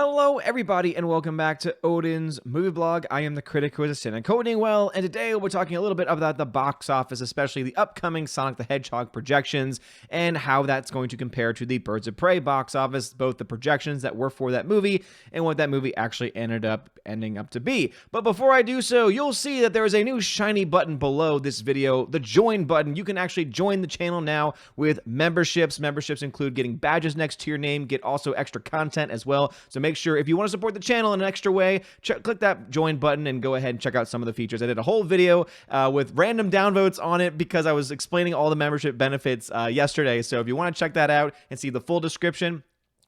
Hello, everybody, and welcome back to Odin's movie blog. I am the critic who is a sin and coding well, and today we're talking a little bit about the box office, especially the upcoming Sonic the Hedgehog projections, and how that's going to compare to the Birds of Prey box office, both the projections that were for that movie and what that movie actually ending up to be. But before I do so, you'll see that there is a new shiny button below this video, the join button. You can actually join the channel now with memberships. Memberships include getting badges next to your name, get also extra content as well. So make sure if you want to support the channel in an extra way, click that join button and go ahead and check out some of the features. I did a whole video with random downvotes on it because I was explaining all the membership benefits yesterday. So if you want to check that out and see the full description,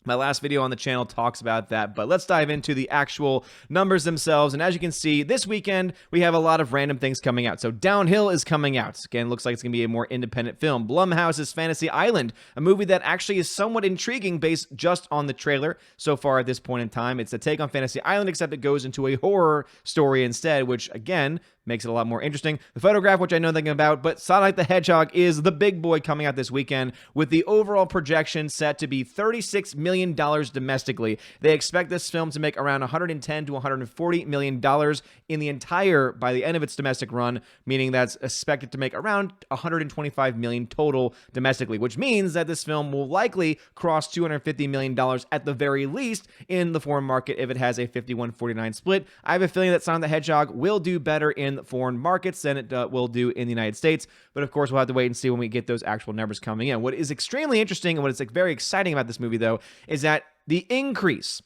my last video on the channel talks about that, but let's dive into the actual numbers themselves. And as you can see, this weekend, we have a lot of random things coming out. So Downhill is coming out. Again, looks like it's going to be a more independent film. Blumhouse's Fantasy Island, a movie that actually is somewhat intriguing based just on the trailer so far at this point in time. It's a take on Fantasy Island, except it goes into a horror story instead, which, again, makes it a lot more interesting. The Photograph, which I know nothing about, but Sonic the Hedgehog is the big boy coming out this weekend with the overall projection set to be $36 million domestically. They expect this film to make around $110 to $140 million in the entire, by the end of its domestic run, meaning that's expected to make around $125 million total domestically, which means that this film will likely cross $250 million at the very least in the foreign market if it has a 51-49 split. I have a feeling that Sonic the Hedgehog will do better in foreign markets than it will do in the United States, but of course we'll have to wait and see when we get those actual numbers coming in. What is extremely interesting and what is very exciting about this movie, though, is that the increase,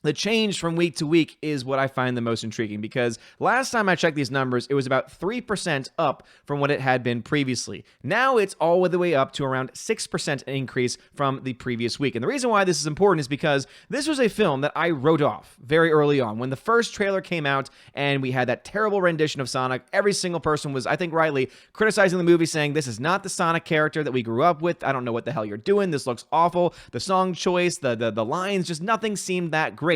the change from week to week is what I find the most intriguing, because last time I checked these numbers, it was about 3% up from what it had been previously. Now it's all the way up to around 6% increase from the previous week. And the reason why this is important is because this was a film that I wrote off very early on. When the first trailer came out and we had that terrible rendition of Sonic, every single person was, I think rightly, criticizing the movie, saying this is not the Sonic character that we grew up with. I don't know what the hell you're doing. This looks awful. The song choice, the lines, just nothing seemed that great.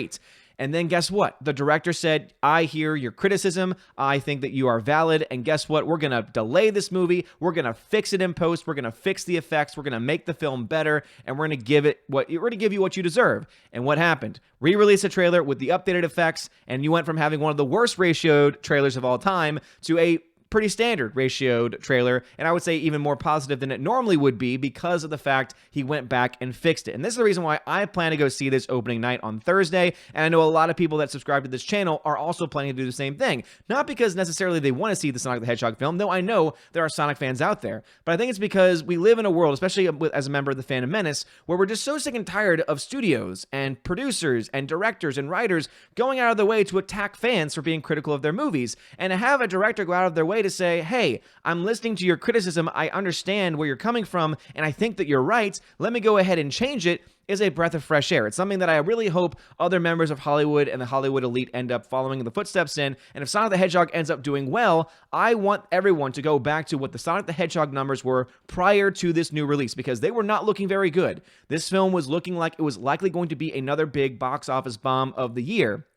And then guess what? The director said, I hear your criticism. I think that you are valid. And guess what? We're going to delay this movie. We're going to fix it in post. We're going to fix the effects. We're going to make the film better. And we're going to give you what you deserve. And what happened? Re-release a trailer with the updated effects. And you went from having one of the worst ratioed trailers of all time to a pretty standard ratioed trailer, and I would say even more positive than it normally would be because of the fact he went back and fixed it. And this is the reason why I plan to go see this opening night on Thursday, and I know a lot of people that subscribe to this channel are also planning to do the same thing. Not because necessarily they want to see the Sonic the Hedgehog film, though I know there are Sonic fans out there, but I think it's because we live in a world, especially as a member of the Phantom Menace, where we're just so sick and tired of studios and producers and directors and writers going out of their way to attack fans for being critical of their movies, and to have a director go out of their way to say, hey, I'm listening to your criticism, I understand where you're coming from, and I think that you're right, let me go ahead and change it, is a breath of fresh air. It's something that I really hope other members of Hollywood and the Hollywood elite end up following in the footsteps in, and if Sonic the Hedgehog ends up doing well, I want everyone to go back to what the Sonic the Hedgehog numbers were prior to this new release, because they were not looking very good. This film was looking like it was likely going to be another big box office bomb of the year.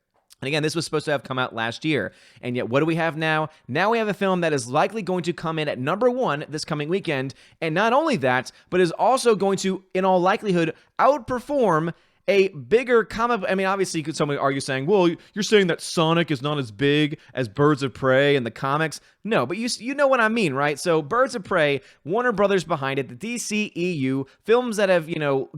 And again, this was supposed to have come out last year. And yet, what do we have now? Now we have a film that is likely going to come in at #1 this coming weekend. And not only that, but is also going to, in all likelihood, outperform a bigger comic. I mean, obviously, could somebody argue saying, well, you're saying that Sonic is not as big as Birds of Prey in the comics? No, but you know what I mean, right? So Birds of Prey, Warner Brothers behind it, the DCEU, films that have,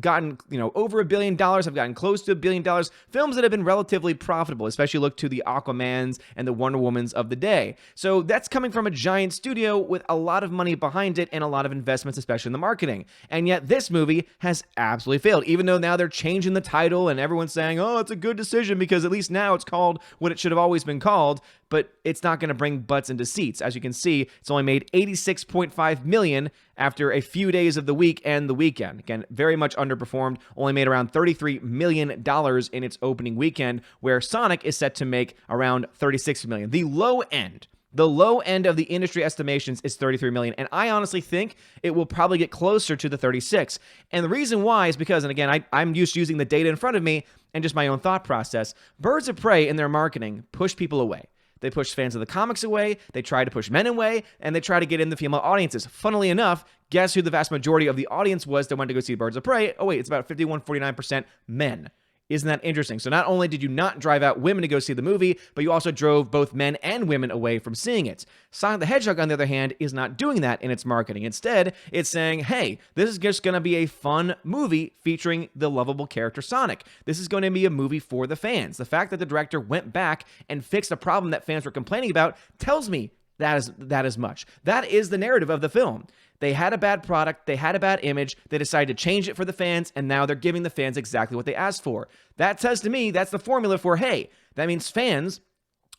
gotten, over $1 billion, have gotten close to $1 billion, films that have been relatively profitable, especially look to the Aquamans and the Wonder Womans of the day. So that's coming from a giant studio with a lot of money behind it and a lot of investments, especially in the marketing. And yet this movie has absolutely failed, even though now they're changing the title and everyone's saying, oh, it's a good decision because at least now it's called what it should have always been called, but it's not going to bring butts into seats. As you can see, it's only made $86.5 million after a few days of the week and the weekend. Again, very much underperformed, only made around $33 million in its opening weekend, where Sonic is set to make around $36 million. The low end of the industry estimations is $33 million, and I honestly think it will probably get closer to the 36. And the reason why is because, and again, I'm used to using the data in front of me and just my own thought process, Birds of Prey in their marketing push people away. They push fans of the comics away, they try to push men away, and they try to get in the female audiences. Funnily enough, guess who the vast majority of the audience was that went to go see Birds of Prey? Oh wait, it's about 51-49% men. Isn't that interesting? So not only did you not drive out women to go see the movie, but you also drove both men and women away from seeing it. Sonic the Hedgehog, on the other hand, is not doing that in its marketing. Instead, it's saying, hey, this is just going to be a fun movie featuring the lovable character Sonic. This is going to be a movie for the fans. The fact that the director went back and fixed a problem that fans were complaining about tells me that is much. That is the narrative of the film. They had a bad product, they had a bad image, they decided to change it for the fans, and now they're giving the fans exactly what they asked for. That says to me, that's the formula for, hey, that means fans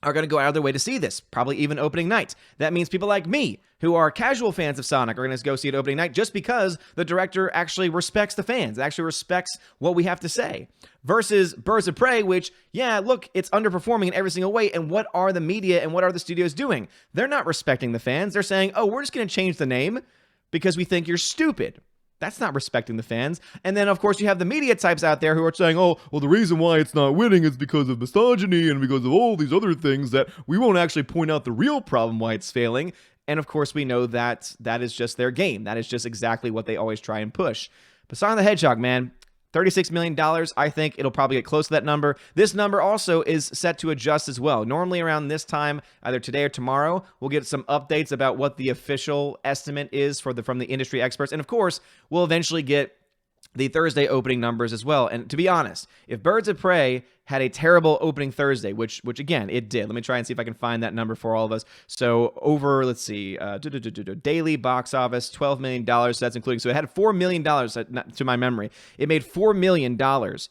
are going to go out of their way to see this, probably even opening night. That means people like me, who are casual fans of Sonic, are going to go see it opening night just because the director actually respects the fans, actually respects what we have to say. Versus Birds of Prey, which, yeah, look, it's underperforming in every single way, and what are the media and what are the studios doing? They're not respecting the fans. They're saying, oh, we're just going to change the name because we think you're stupid. That's not respecting the fans. And then, of course, you have the media types out there who are saying, oh, well, the reason why it's not winning is because of misogyny and because of all these other things that we won't actually point out the real problem why it's failing. And, of course, we know that that is just their game. That is just exactly what they always try and push. But Sonic the Hedgehog, man, $36 million, I think it'll probably get close to that number. This number also is set to adjust as well. Normally around this time, either today or tomorrow, we'll get some updates about what the official estimate is from the industry experts. And of course, we'll eventually get the Thursday opening numbers as well. And to be honest, if Birds of Prey had a terrible opening Thursday, which again, it did. Let me try and see if I can find that number for all of us. So over, let's see, daily box office, $12 million. So that's including, so it had $4 million to my memory. It made $4 million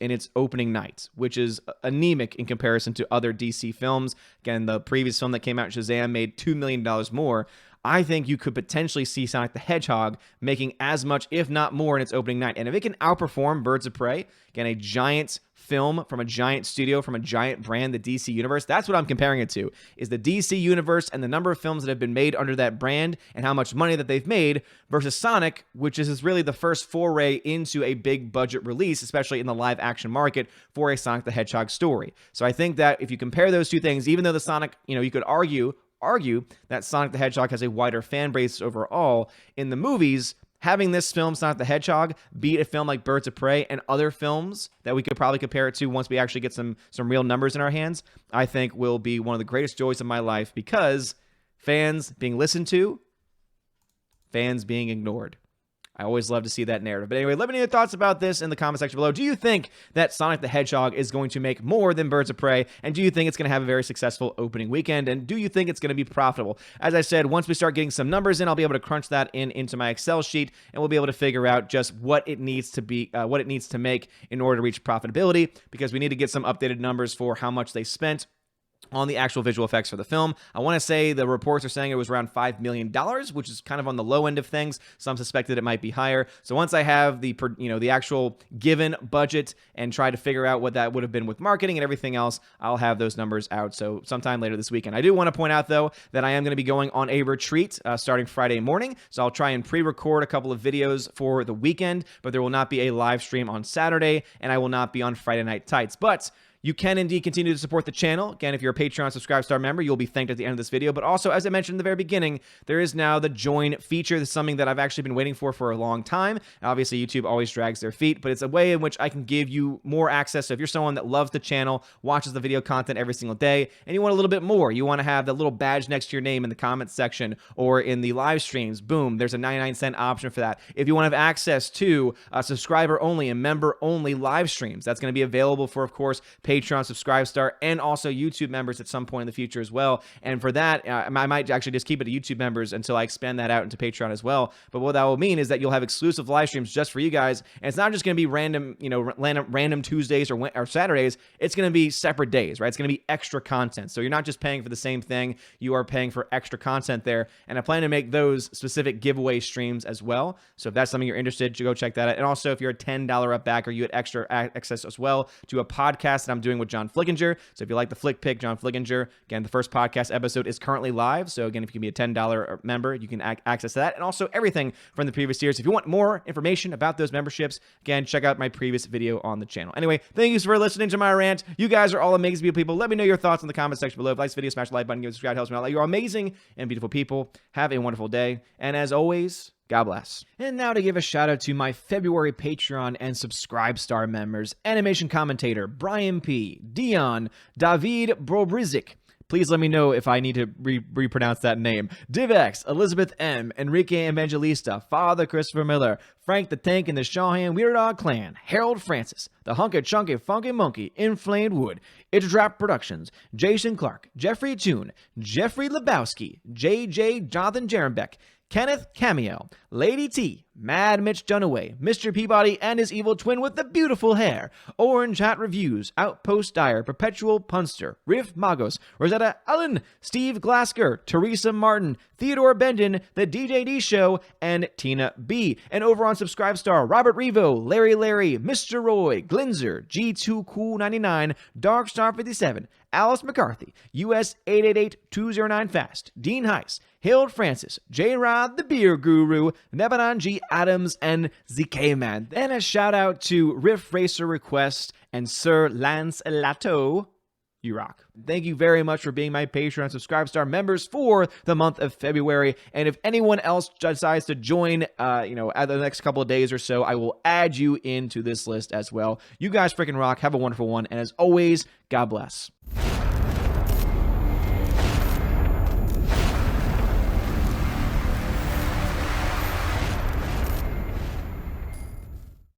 in its opening night, which is anemic in comparison to other DC films. Again, the previous film that came out, Shazam, made $2 million more. I think you could potentially see Sonic the Hedgehog making as much, if not more, in its opening night. And if it can outperform Birds of Prey, again, a giant film from a giant studio, from a giant brand, the DC Universe, that's what I'm comparing it to, is the DC Universe and the number of films that have been made under that brand and how much money that they've made versus Sonic, which is really the first foray into a big budget release, especially in the live action market for a Sonic the Hedgehog story. So I think that if you compare those two things, even though the Sonic, you could argue that Sonic the Hedgehog has a wider fan base overall, in the movies, having this film, Sonic the Hedgehog, beat a film like Birds of Prey and other films that we could probably compare it to once we actually get some real numbers in our hands, I think will be one of the greatest joys of my life, because fans being listened to, fans being ignored. I always love to see that narrative. But anyway, let me know your thoughts about this in the comment section below. Do you think that Sonic the Hedgehog is going to make more than Birds of Prey? And do you think it's going to have a very successful opening weekend? And do you think it's going to be profitable? As I said, once we start getting some numbers in, I'll be able to crunch that into my Excel sheet, and we'll be able to figure out just what it needs to be, what it needs to make in order to reach profitability, because we need to get some updated numbers for how much they spent on the actual visual effects for the film. I want to say the reports are saying it was around $5 million, which is kind of on the low end of things. Some suspected it might be higher. So once I have the actual given budget and try to figure out what that would have been with marketing and everything else, I'll have those numbers out. So sometime later this weekend. I do want to point out, though, that I am going to be going on a retreat starting Friday morning. So I'll try and pre-record a couple of videos for the weekend, but there will not be a live stream on Saturday, and I will not be on Friday Night Tights. But you can indeed continue to support the channel. Again, if you're a Patreon Subscribe Star member, you'll be thanked at the end of this video. But also, as I mentioned in the very beginning, there is now the join feature. This is something that I've actually been waiting for a long time. Obviously, YouTube always drags their feet, but it's a way in which I can give you more access. So if you're someone that loves the channel, watches the video content every single day, and you want a little bit more, you want to have the little badge next to your name in the comments section or in the live streams, boom, there's a 99-cent option for that. If you want to have access to subscriber-only and member-only live streams, that's going to be available for, of course, Patreon, Subscribe Star, and also YouTube members at some point in the future as well. And for that, I might actually just keep it to YouTube members until I expand that out into Patreon as well. But what that will mean is that you'll have exclusive live streams just for you guys, and it's not just going to be random Tuesdays or Saturdays. It's going to be separate days, right? It's going to be extra content. So you're not just paying for the same thing; you are paying for extra content there. And I plan to make those specific giveaway streams as well. So if that's something you're interested, go check that out. And also, if you're a $10 up backer, you get extra access as well to a podcast that I'm doing with John Flickinger. So if you like the Flick Pick, John Flickinger, again, the first podcast episode is currently live. So again, if you can be a $10 member, you can access that, and also everything from the previous years. If you want more information about those memberships, again, check out my previous video on the channel. Anyway, thank you for listening to my rant. You guys are all amazing, beautiful people. Let me know your thoughts in the comment section below. If you like this video, smash the like button, give it a subscribe, helps me out. You're amazing and beautiful people. Have a wonderful day. And as always, God bless. And now to give a shout out to my February Patreon and Subscribe Star members: animation commentator Brian P., Dion, David Brobrizik. Please let me know if I need to repronounce that name. DivX, Elizabeth M., Enrique Evangelista, Father Christopher Miller, Frank the Tank and the Shawhan Weird Dog Clan, Harold Francis, The Hunky Chunky Funky Monkey, Inflamed Wood, It's a Trap Productions, Jason Clark, Jeffrey Toon, Jeffrey Lebowski, JJ Jonathan Jerembeck, Kenneth Cameo, Lady T, Mad Mitch Dunaway, Mr. Peabody and his evil twin with the beautiful hair, Orange Hat Reviews, Outpost Dyer, Perpetual Punster, Riff Magos, Rosetta Allen, Steve Glasker, Teresa Martin, Theodore Bendon, The DJD Show, and Tina B. And over on Subscribestar, Robert Revo, Larry, Mr. Roy, Glinzer, G2 Cool 99, Darkstar 57, Alice McCarthy, US 888-209 Fast, Dean Heiss, Hild Francis, J-Rod the Beer Guru, Nebanon G. Adams, and ZK Man. Then a shout out to Riff Racer Request and Sir Lance Elato. You rock. Thank you very much for being my Patreon Subscribestar members for the month of February. And if anyone else decides to join, at the next couple of days or so, I will add you into this list as well. You guys freaking rock. Have a wonderful one. And as always, God bless.